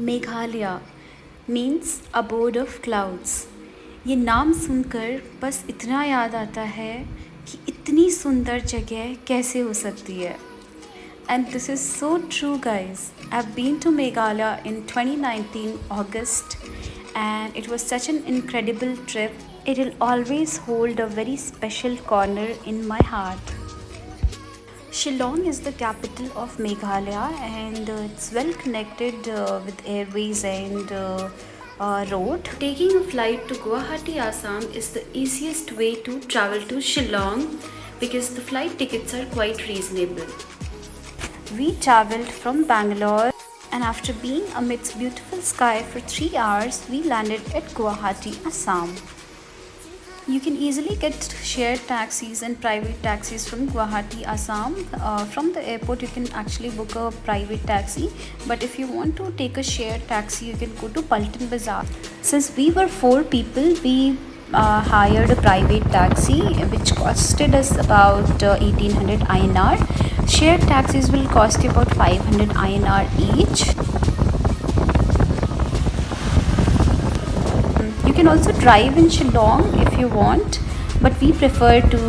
Meghalaya means abode of clouds. ये नाम सुनकर बस इतना याद आता है कि इतनी सुंदर जगह कैसे हो सकती है। And this is so true, guys. I've been to Meghalaya in 2019 August, and it was such an incredible trip. It will always hold a very special corner in my heart. Shillong is the capital of Meghalaya, and it's well connected with airways and road. Taking a flight to Guwahati, Assam is the easiest way to travel to Shillong because the flight tickets are quite reasonable. We traveled from Bangalore, and after being amidst beautiful sky for 3 hours, we landed at Guwahati, Assam. You can easily get shared taxis and private taxis from Guwahati, Assam. From the airport, you can actually book a private taxi. But if you want to take a shared taxi, you can go to Paltan Bazaar. Since we were 4 people, we hired a private taxi which costed us about 1800 INR. Shared taxis will cost you about 500 INR each. You can also drive in Shillong if you want, but we prefer to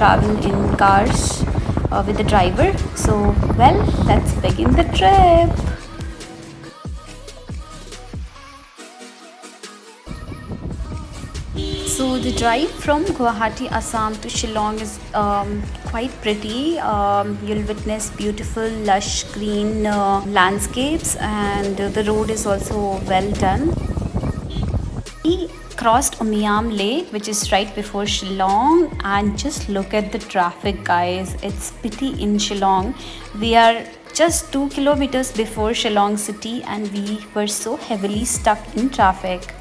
travel in cars with the driver. So, well, let's begin the trip. So the drive from Guwahati, Assam to Shillong is quite pretty. You'll witness beautiful, lush, green landscapes, and the road is also well done. We crossed Umiam Lake, which is right before Shillong, and just look at the traffic, guys. It's pity in Shillong. We are just 2 kilometers before Shillong city, and we were so heavily stuck in traffic.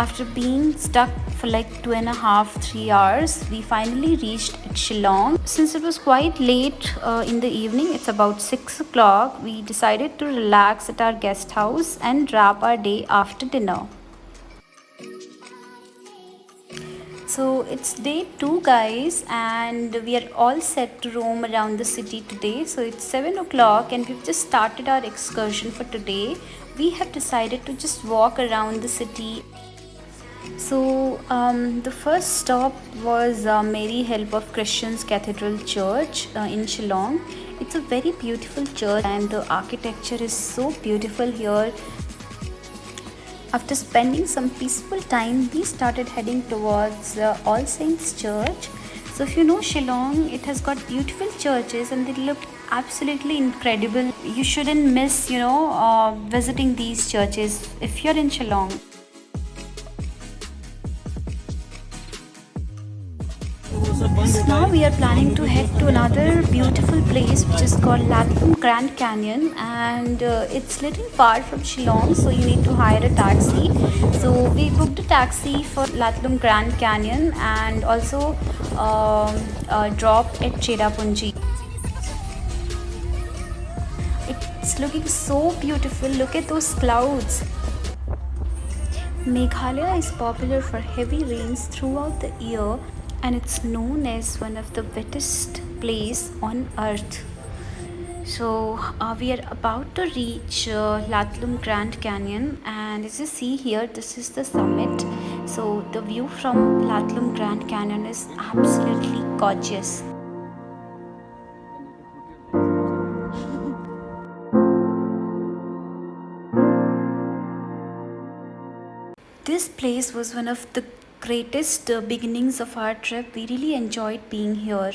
After being stuck for like 2.5–3 hours, we finally reached Shillong. Since it was quite late in the evening, it's about 6 o'clock, we decided to relax at our guest house and wrap our day after dinner. So it's day 2, guys, and we are all set to roam around the city today. So it's 7 o'clock, and we've just started our excursion for today. We have decided to just walk around the city. So the first stop was Mary Help of Christians Cathedral Church in Shillong. It's a very beautiful church, and the architecture is so beautiful here. After spending some peaceful time, we started heading towards All Saints Church. So if you know Shillong, it has got beautiful churches and they look absolutely incredible. You shouldn't miss, visiting these churches if you're in Shillong. So now we are planning to head to another beautiful place which is called Latham Grand Canyon, and it's little far from Shillong, so you need to hire a taxi. So we booked a taxi for Latham Grand Canyon and also dropped at Cherrapunji. It's looking so beautiful. Look at those clouds. Meghalaya is popular for heavy rains throughout the year, and it's known as one of the wettest place on earth. So we are about to reach Latham Grand Canyon, and as you see here, this is the summit. So the view from Latham Grand Canyon is absolutely gorgeous. This place was one of the greatest beginnings of our trip. We really enjoyed being here.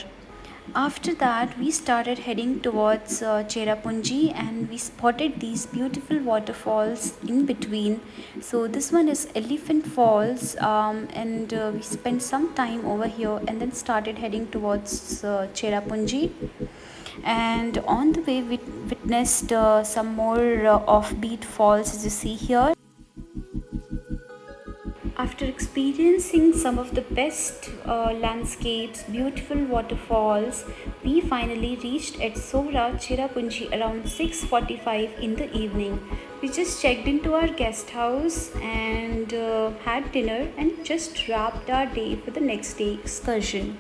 After that, we started heading towards Cherrapunji, and we spotted these beautiful waterfalls in between. So this one is Elephant Falls, and we spent some time over here and then started heading towards Cherrapunji. And on the way, we witnessed some more offbeat falls, as you see here. After experiencing some of the best landscapes, beautiful waterfalls, we finally reached at Sora Cherrapunji around 6:45 in the evening. We just checked into our guest house and had dinner and just wrapped our day for the next day excursion.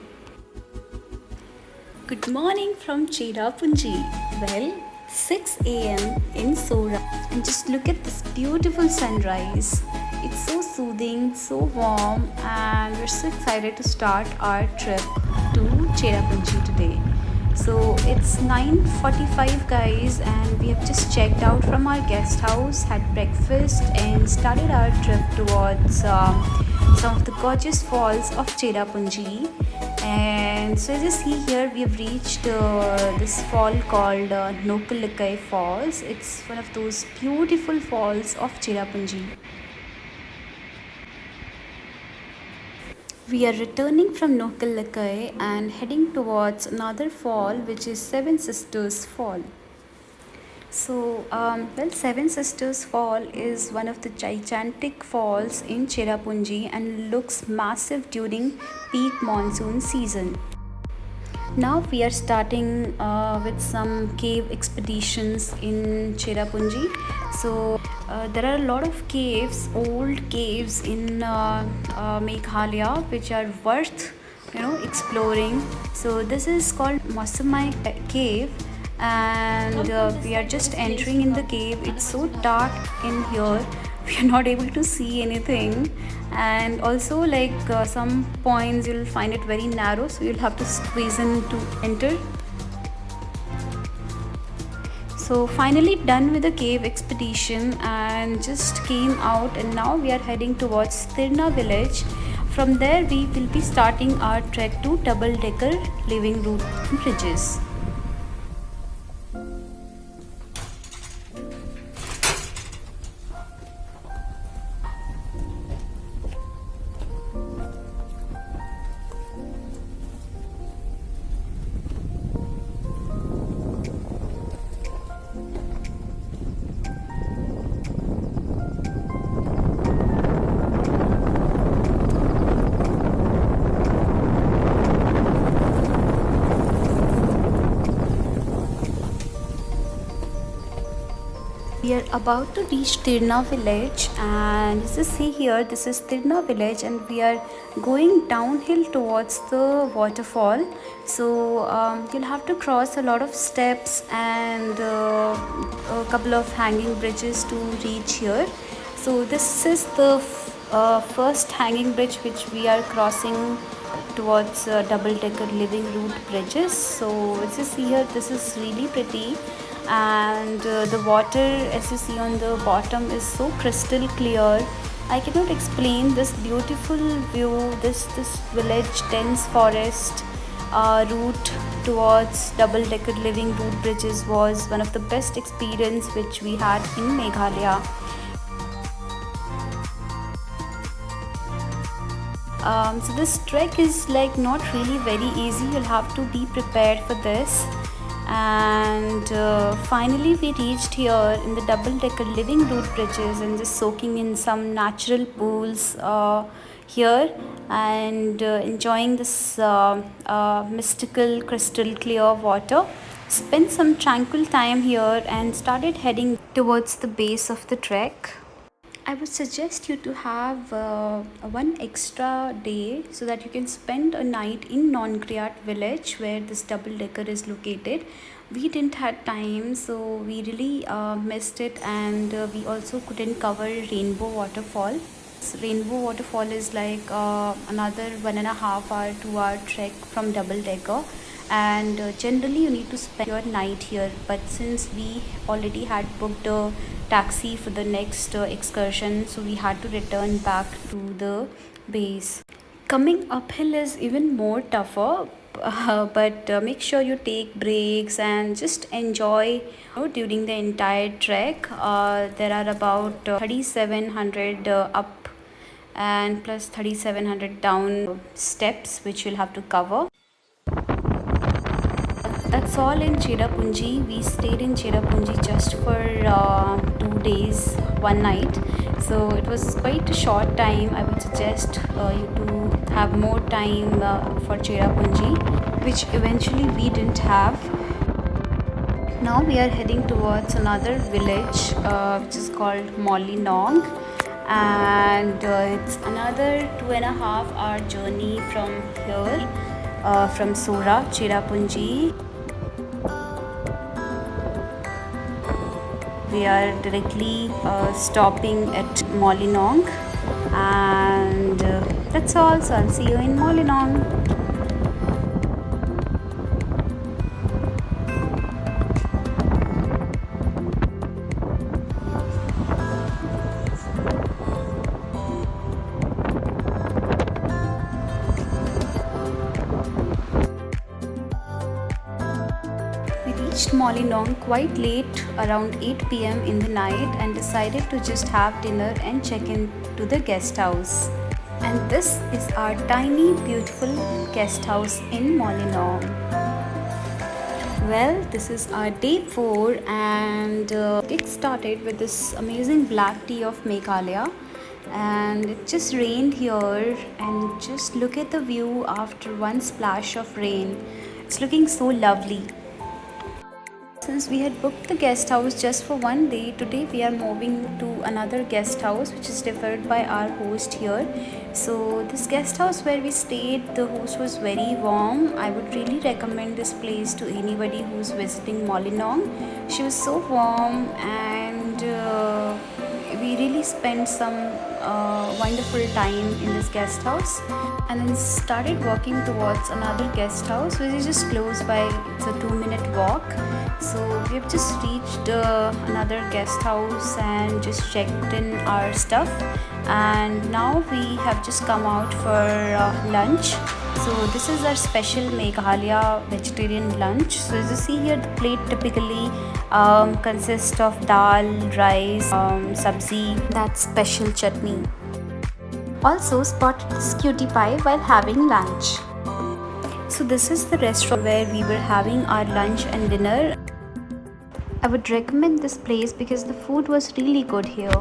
Good morning from Cherrapunji. Well, 6 a.m. in Sora, and just look at this beautiful sunrise. It's so soothing, so warm, and we're so excited to start our trip to Cherrapunji today. So it's 9:45, guys, and we have just checked out from our guest house, had breakfast, and started our trip towards some of the gorgeous falls of Cherrapunji. And so as you see here, we have reached this fall called Nokkalikai Falls. It's one of those beautiful falls of Cherrapunji. We are returning from Nokkalikai and heading towards another fall, which is Seven Sisters Fall. So, well, Seven Sisters Fall is one of the gigantic falls in Cherrapunji and looks massive during peak monsoon season. Now we are starting with some cave expeditions in Cherrapunji. So there are a lot of caves, old caves in Meghalaya, which are worth exploring. So this is called Masamai Cave, and we are just entering in the cave. It's so dark in here, we are not able to see anything, and also some points you'll find it very narrow, so you'll have to squeeze in to enter. So finally done with the cave expedition and just came out, and now we are heading towards Tirna village. From there we will be starting our trek to double-decker living root bridges. We are about to reach Tirna village, and as you see here, this is Tirna village, and we are going downhill towards the waterfall. So you'll have to cross a lot of steps and a couple of hanging bridges to reach here. So this is the first hanging bridge which we are crossing towards double-decker living root bridges. So as you see here, this is really pretty, and the water, as you see on the bottom, is so crystal clear. I cannot explain this beautiful view. This village, dense forest, route towards double-decker living root bridges was one of the best experience which we had in Meghalaya. So this trek is not really very easy. You'll have to be prepared for this. And finally we reached here in the double-decker living root bridges and just soaking in some natural pools here, and enjoying this mystical crystal clear water. Spent some tranquil time here and started heading towards the base of the trek. I would suggest you to have one extra day so that you can spend a night in Nongriat village where this double-decker is located. We didn't have time, so we really missed it, and we also couldn't cover Rainbow Waterfall. Rainbow Waterfall is another 1.5 hour, 2 hour trek from double-decker, and generally you need to spend your night here, but since we already had booked a taxi for the next excursion, so we had to return back to the base. Coming uphill is even more tougher, but make sure you take breaks and just enjoy during the entire trek. There are about 3,700 up and plus 3,700 down steps which you'll have to cover. That's all in Cherrapunji. We stayed in Cherrapunji just for 2 days, 1 night. So it was quite a short time. I would suggest you to have more time for Cherrapunji, which eventually we didn't have. Now we are heading towards another village which is called Mollinong, and it's another 2.5 hour journey from here. from Sora, Cherrapunji. We are directly stopping at Molinong, and that's all. So I'll see you in Molinong. We reached Molinong quite late, around 8 p.m. in the night, and decided to just have dinner and check in to the guest house. And this is our tiny, beautiful guest house in Molinong. Well, this is our day 4, and it started with this amazing black tea of Meghalaya. And it just rained here, and just look at the view after one splash of rain. It's looking so lovely. Since we had booked the guest house just for one day, today we are moving to another guest house which is referred by our host here. So this guest house where we stayed, the host was very warm. I would really recommend this place to anybody who's visiting Molinong. She was so warm, and we really spent some wonderful time in this guest house, and then started walking towards another guest house which is just close by. It's a 2-minute walk. So we have just reached another guest house and just checked in our stuff, and now we have just come out for lunch. So this is our special Meghalaya vegetarian lunch. So as you see here, the plate typically consists of dal, rice, sabzi, that special chutney. Also spotted this cutie pie while having lunch. So this is the restaurant where we were having our lunch and dinner. I would recommend this place because the food was really good here.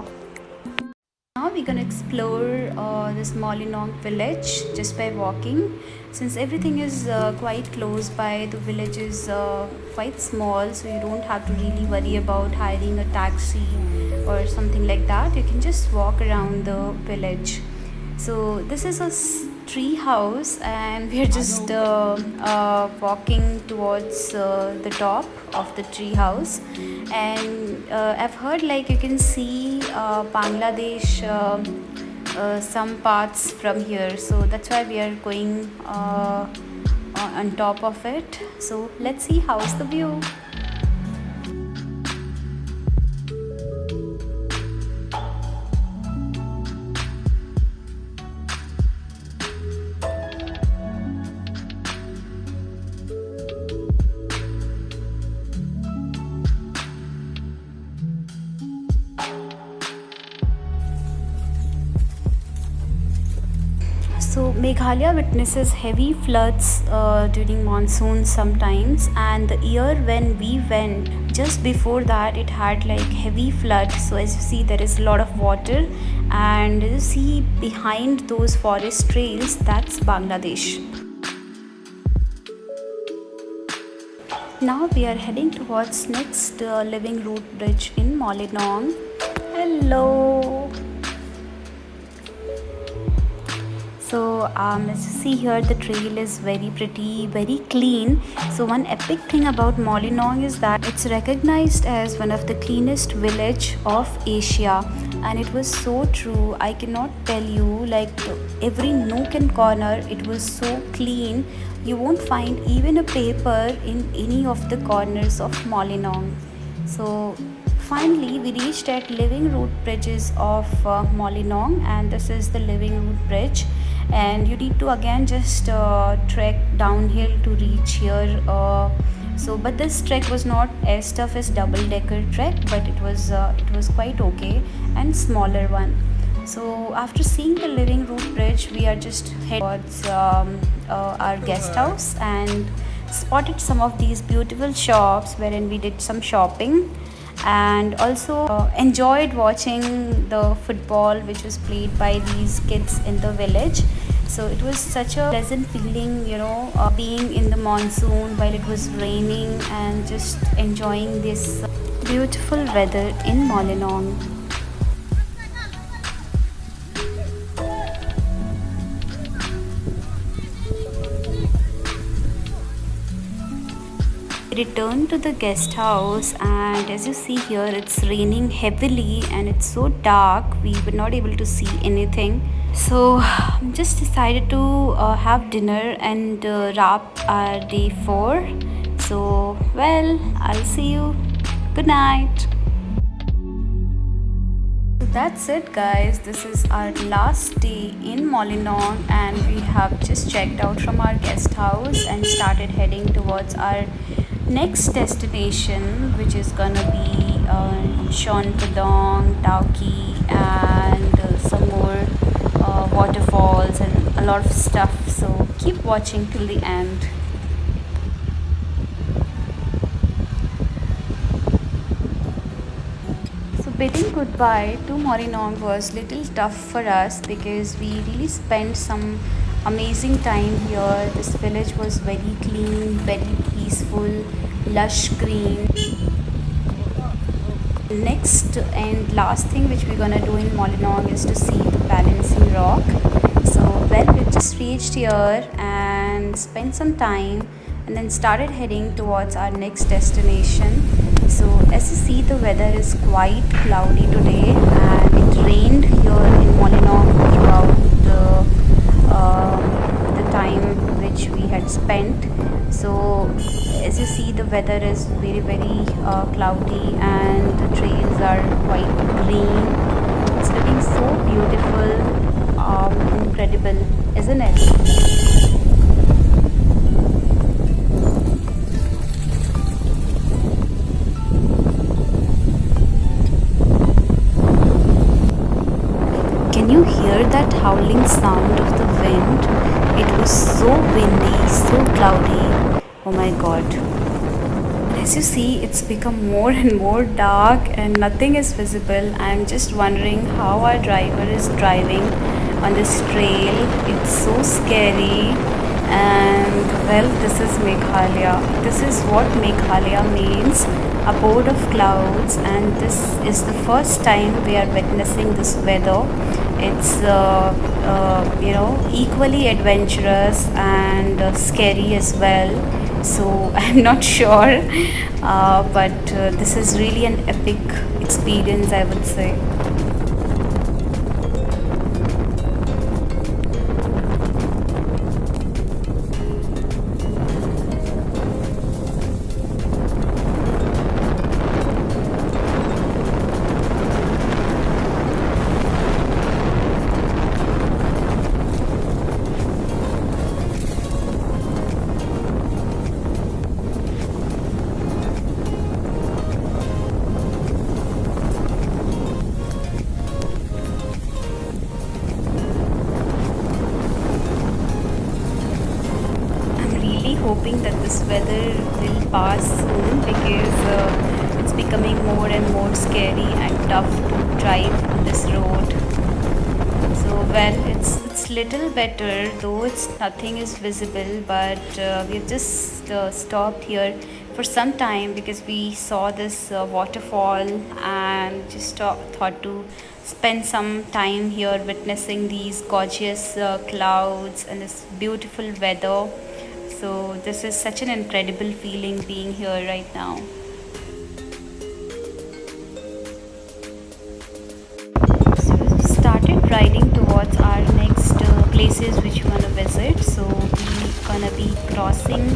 Now we're gonna explore this Molinong village just by walking. Since everything is quite close by, the village is quite small, so you don't have to really worry about hiring a taxi or something like that. You can just walk around the village. So this is a tree house, and we're just walking towards the top of the tree house. And I've heard like you can see Bangladesh some parts from here, so that's why we are going on top of it. So let's see how's the view. So Meghalaya witnesses heavy floods during monsoon sometimes, and the year when we went, just before that, it had like heavy flood. So as you see, there is a lot of water, and you see behind those forest trails, that's Bangladesh. Now we are heading towards next Living Root Bridge in Molinong. Hello. So as you see here, the trail is very pretty, very clean. So one epic thing about Molinong is that it's recognized as one of the cleanest village of Asia, and it was so true. I cannot tell you, like every nook and corner, it was so clean. You won't find even a paper in any of the corners of Molinong. So finally we reached at Living Root Bridges of Molinong, and this is the Living Root Bridge. And you need to again just trek downhill to reach here. But this trek was not as tough as double-decker trek, but it was quite okay and smaller one. So after seeing the Living Root Bridge, we are just heading towards our guest house, and spotted some of these beautiful shops wherein we did some shopping, and also enjoyed watching the football which was played by these kids in the village. So it was such a pleasant feeling, being in the monsoon while it was raining, and just enjoying this beautiful weather in Molinong. Returned to the guest house, and as you see here, it's raining heavily and it's so dark we were not able to see anything. So just decided to have dinner and wrap our day 4. So well, I'll see you. Good night. So that's it, guys. This is our last day in Molinong, and we have just checked out from our guest house and started heading towards our next destination, which is gonna be Shon Padong, Tauki, and some more waterfalls and a lot of stuff. So keep watching till the end. So bidding goodbye to Morinong was little tough for us because we really spent some amazing time here. This village was very clean, very peaceful, lush green. Next and last thing which we're gonna do in Molinong is to see the balancing rock. So well, we just reached here and spent some time and then started heading towards our next destination. So as you see, the weather is quite cloudy today and it rained here in Molinong throughout the time which we had spent. So as you see, the weather is very cloudy and the trails are quite green. It's looking so beautiful, incredible, isn't it? Can you hear that howling sound of the wind? It was so windy, so cloudy. Oh my god. As you see, it's become more and more dark and nothing is visible. I'm just wondering how our driver is driving on this trail. It's so scary. And well, this is Meghalaya. This is what Meghalaya means, abode of clouds, and this is the first time we are witnessing this weather. It's equally adventurous and scary as well. So I'm not sure, but this is really an epic experience, I would say. Hoping that this weather will pass soon because it's becoming more and more scary and tough to drive on this road. So well, it's little better, though it's nothing is visible, but we've just stopped here for some time because we saw this waterfall and just thought to spend some time here witnessing these gorgeous clouds and this beautiful weather. So this is such an incredible feeling being here right now. So we started riding towards our next places which we want to visit. So we're gonna be crossing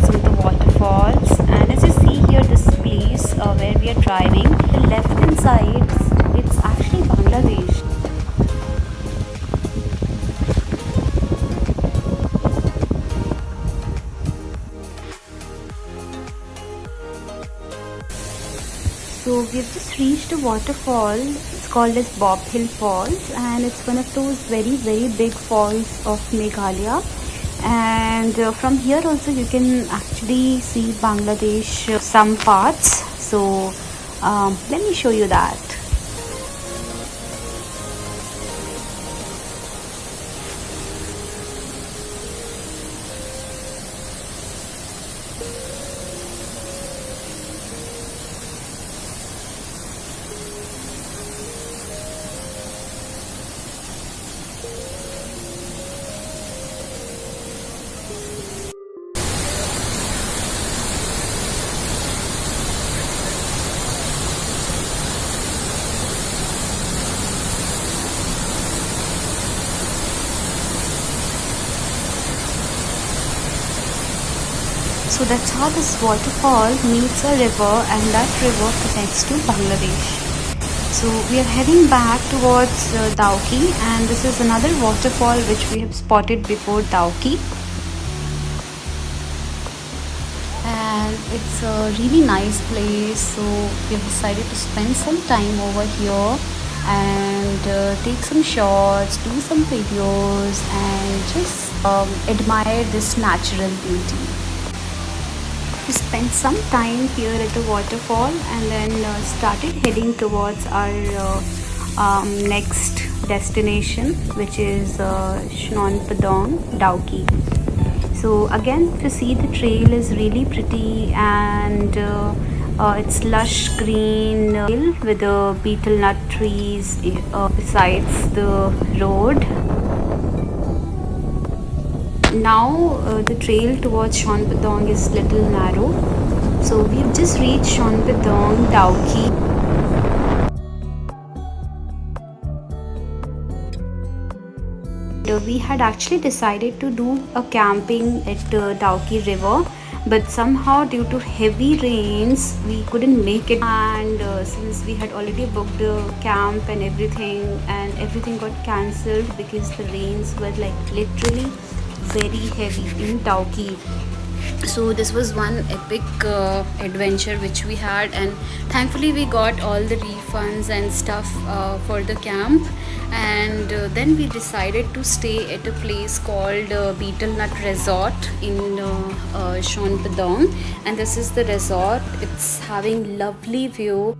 some of the waterfalls, and as you see here, this place where we are driving, the left hand side, it's actually Bangladesh. So we've just reached a waterfall. It's called as Bob Hill Falls, and it's one of those very big falls of Meghalaya. And from here also you can actually see Bangladesh some parts. So let me show you that. So that's how this waterfall meets a river, and that river connects to Bangladesh. So we are heading back towards Dauki, and this is another waterfall which we have spotted before Dauki. And it's a really nice place, so we have decided to spend some time over here and take some shots, do some videos, and just admire this natural beauty. We spent some time here at the waterfall and then started heading towards our next destination, which is Phnom Padong, Dauki. So again, if you see, the trail is really pretty, and it's lush green with the betel nut trees besides the road. Now the trail towards Phnom Padong is little narrow. So we've just reached Phnom Padong, Dauki. We had actually decided to do a camping at Dauki river, but somehow due to heavy rains we couldn't make it, and since we had already booked the camp and everything got cancelled because the rains were like literally very heavy in Dauki. So this was one epic adventure which we had, and thankfully we got all the refunds and stuff for the camp. And then we decided to stay at a place called Betel Nut Resort in Phnom Padong, and this is the resort. It's having lovely view.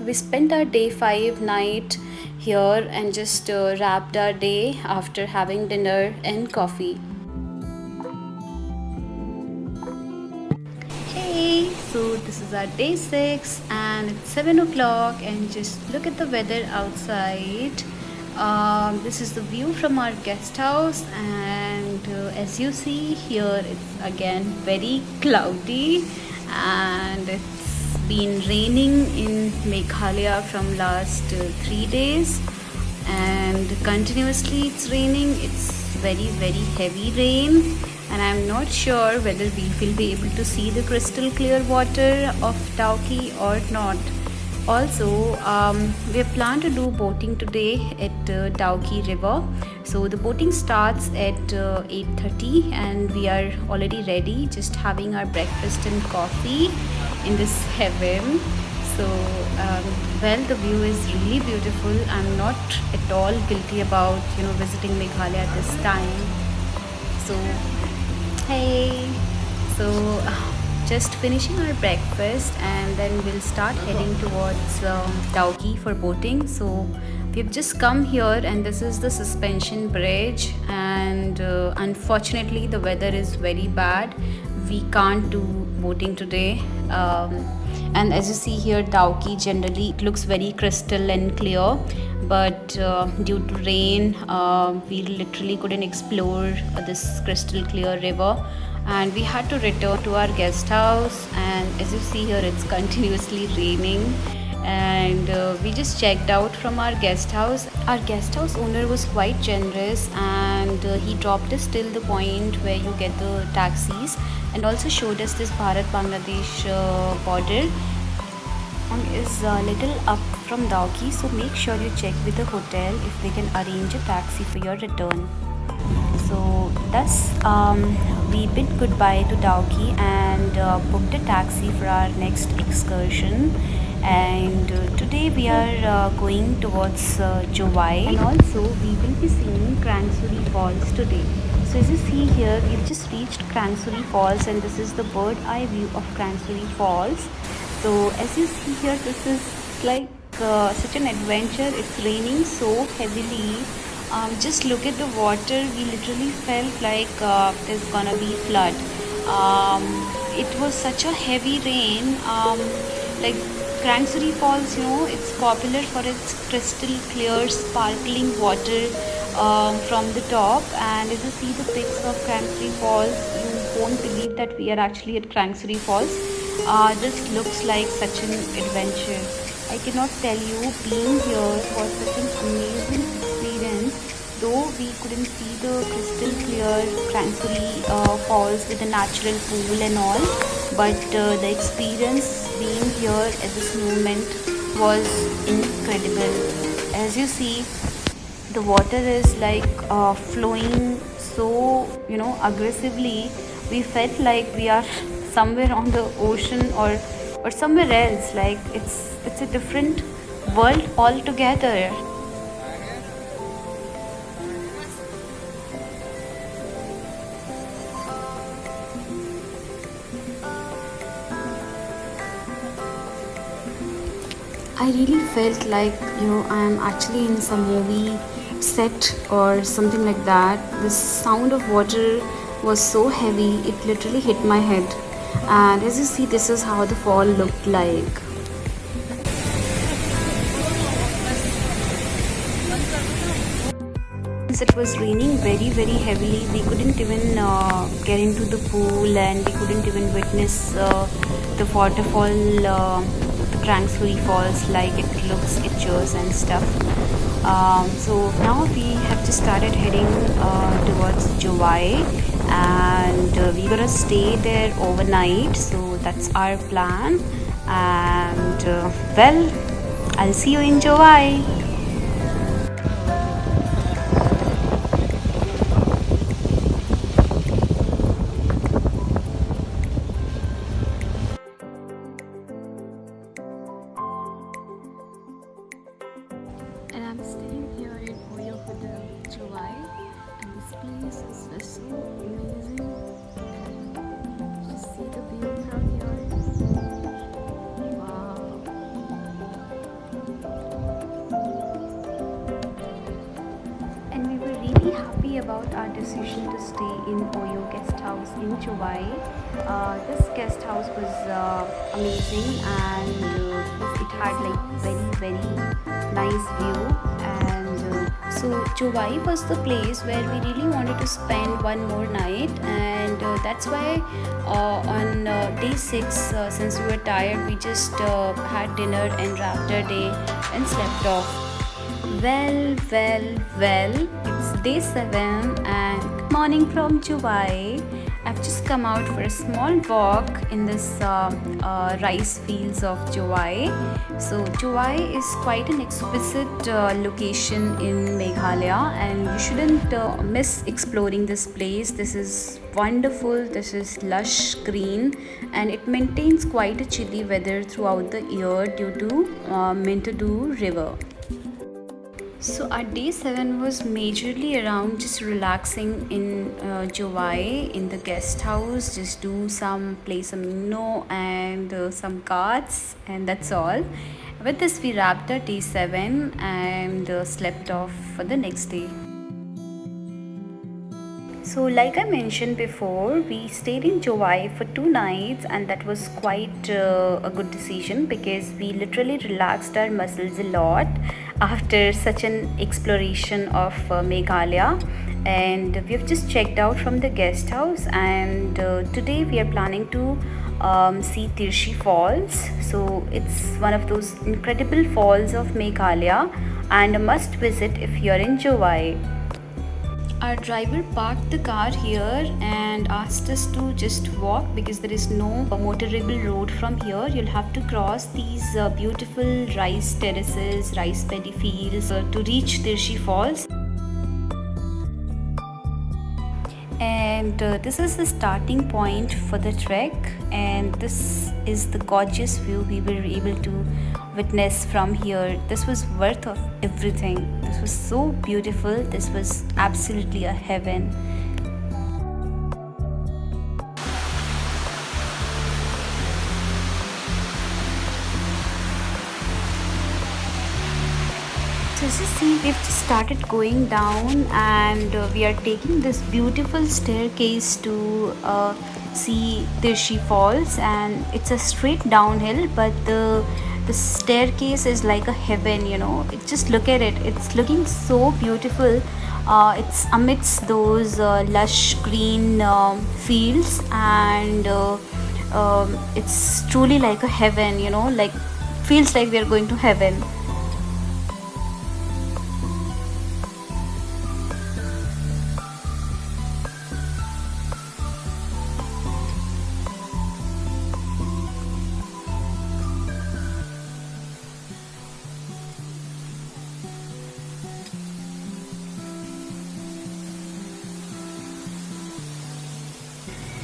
We spent our day 5 night here and just wrapped our day after having dinner and coffee. Hey, so this is our day 6 and it's 7 o'clock, and just look at the weather outside. This is the view from our guest house, and as you see here, it's again very cloudy, and it's been raining in Meghalaya from last 3 days, and continuously it's raining. It's very heavy rain, and I'm not sure whether we will be able to see the crystal clear water of Dauki or not. Also, we have planned to do boating today at Dauki river. So the boating starts at 8:30, and we are already ready, just having our breakfast and coffee in this heaven. So well, the view is really beautiful. I'm not at all guilty about visiting Meghalaya at this time. So hey, so just finishing our breakfast, and then we'll start heading towards Dauki for boating. So we've just come here, and this is the suspension bridge, and unfortunately the weather is very bad. We can't do boating today, and as you see here, Dauki generally it looks very crystal and clear, but due to rain we literally couldn't explore this crystal clear river, and we had to return to our guest house. And as you see here, it's continuously raining, and we just checked out from our guest house. Our guest house owner was quite generous, and he dropped us till the point where you get the taxis, and also showed us this Bharat-Bangladesh border. Is a little up from Dauki, so make sure you check with the hotel if they can arrange a taxi for your return. So thus we bid goodbye to Dauki and booked a taxi for our next excursion, and today we are going towards Jowai, and also we will be seeing Krangsuri Falls today. So as you see here, we've just reached Krangsuri Falls, and this is the bird eye view of Krangsuri Falls. So as you see here, this is like such an adventure. It's raining so heavily. Just look at the water. We literally felt like there's gonna be flood. It was such a heavy rain. Like Krangsuri Falls, it's popular for its crystal clear, sparkling water from the top. And as you see the pics of Krangsuri Falls, you won't believe that we are actually at Krangsuri Falls. This looks like such an adventure. I cannot tell you, being here was such an amazing experience. Though though we couldn't see the crystal clear Cransuli falls with a natural pool and all, but the experience being here at this moment was incredible. As you see, the water is like flowing so aggressively. We felt like we are somewhere on the ocean or somewhere else, like it's a different world altogether. I really felt like I am actually in some movie set or something like that. The sound of water was so heavy, it literally hit my head. And as you see, this is how the fall looked like. Since it was raining very heavily, we couldn't even get into the pool, and we couldn't even witness the waterfall, the Krangsuri Falls, like it looks pictures and stuff. So now we have just started heading towards Jowai, and we're gonna stay there overnight. So that's our plan, and well, I'll see you in Jowai. And I'm staying here in Oyo Hotel, Jowai, and this place is just so amazing. Just see the view from here. Wow. And we were really happy about our decision to stay in Oyo Guest House in Jowai. This guest house was amazing, and it had like very nice view. And so Jowai was the place where we really wanted to spend one more night, and that's why on day 6, since we were tired, we just had dinner and wrapped our day and slept off. Well, it's day 7 and good morning from Jowai. I've just come out for a small walk in this rice fields of Jowai. So Jowai is quite an exquisite location in Meghalaya, and you shouldn't miss exploring this place. This is wonderful, this is lush green, and it maintains quite a chilly weather throughout the year due to Mintodu river. So our day 7 was majorly around just relaxing in Jowai in the guest house, just play some Uno and some cards, and that's all. With this, we wrapped our day 7 and slept off for the next day. So like I mentioned before, we stayed in Jowai for 2 nights, and that was quite a good decision because we literally relaxed our muscles a lot after such an exploration of Meghalaya. And we've just checked out from the guest house, and today we are planning to see Tirshi Falls. So it's one of those incredible falls of Meghalaya and a must visit if you're in Jowai. Our driver parked the car here and asked us to just walk because there is no motorable road from here. You'll have to cross these beautiful rice terraces, rice paddy fields to reach Tirshi Falls. And this is the starting point for the trek, and this is the gorgeous view we were able to witness from here. This was worth of everything. This was so beautiful. This was absolutely a heaven. So as you see, we've just started going down, and we are taking this beautiful staircase to see Tirshi Falls, and it's a straight downhill, but the staircase is like a heaven, just look at it. It's looking so beautiful. It's amidst those lush green fields, and it's truly like a heaven, like feels like we're going to heaven.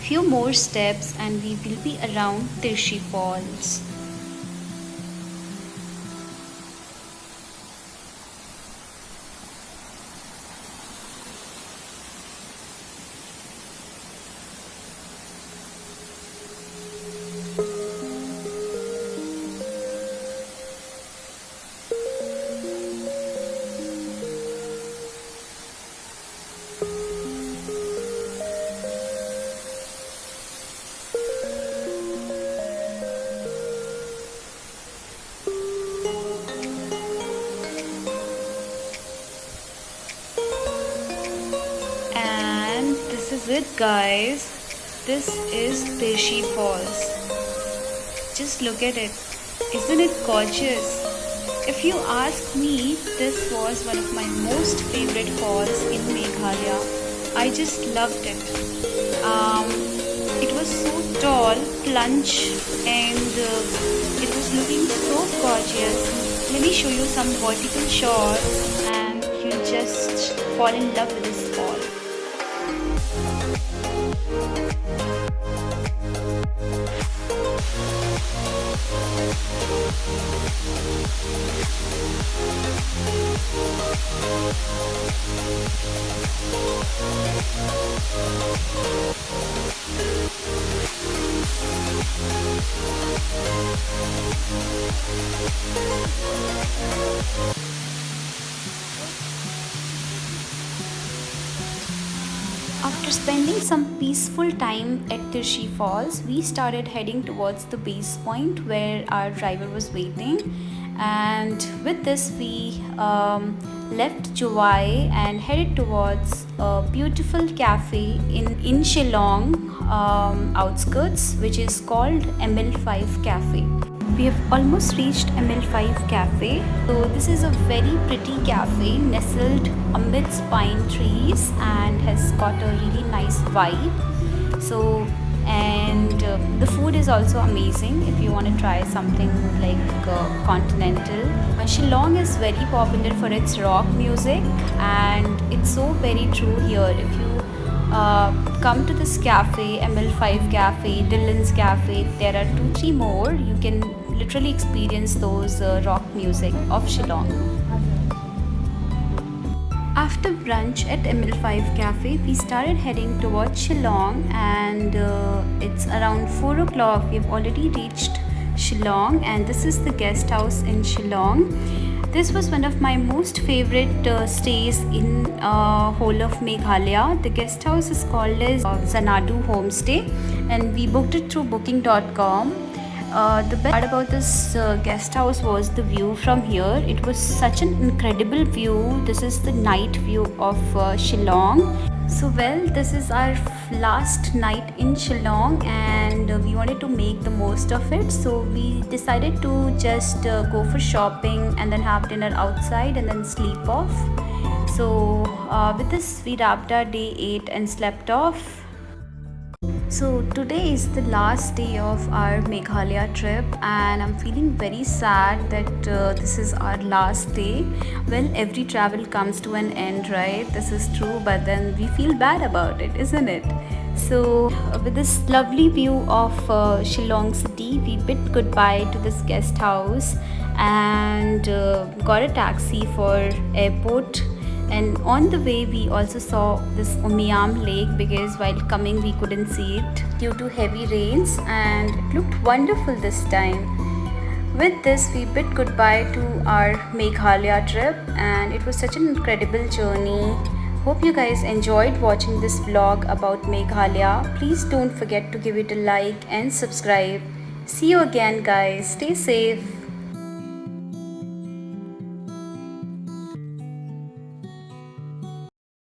Few more steps and we will be around Tirshi Falls. And this is it, guys. This is Tirshi Falls. Just look at it. Isn't it gorgeous? If you ask me, this was one of my most favorite falls in Meghalaya. I just loved it. It was so tall, plunge, and it was looking so gorgeous. Let me show you some vertical shots and you'll just fall in love with this fall. After spending some peaceful time at Tirshi Falls, we started heading towards the base point where our driver was waiting. And with this, we left Jowai and headed towards a beautiful cafe in Shillong outskirts, which is called ML5 Cafe. We have almost reached ML5 Cafe. So this is a very pretty cafe nestled amidst pine trees and has got a really nice vibe. So the food is also amazing if you want to try something like continental. Shillong is very popular for its rock music, and it's so very true here. If you come to this cafe, ML5 Cafe, Dylan's Cafe, there are 2-3 more. You can literally experience those rock music of Shillong. After brunch at ML5 Cafe, we started heading towards Shillong, and it's around 4 o'clock. We've already reached Shillong, and this is the guest house in Shillong. This was one of my most favorite stays in whole of Meghalaya. The guest house is called as Xanadu Homestay, and we booked it through booking.com. The best part about this guest house was the view from here. It was such an incredible view. This is the night view of Shillong. So well, this is our last night in Shillong, and we wanted to make the most of it. So we decided to just go for shopping and then have dinner outside and then sleep off. So with this, we wrapped our day 8 and slept off. So today is the last day of our Meghalaya trip, and I'm feeling very sad that this is our last day. Well, every travel comes to an end, right? This is true, but then we feel bad about it, isn't it? So with this lovely view of Shillong city, we bid goodbye to this guest house and got a taxi for airport. And on the way, we also saw this Umiam lake, because while coming we couldn't see it due to heavy rains, and it looked wonderful this time. With this, we bid goodbye to our Meghalaya trip, and it was such an incredible journey. Hope you guys enjoyed watching this vlog about Meghalaya. Please don't forget to give it a like and subscribe. See you again, guys. Stay safe.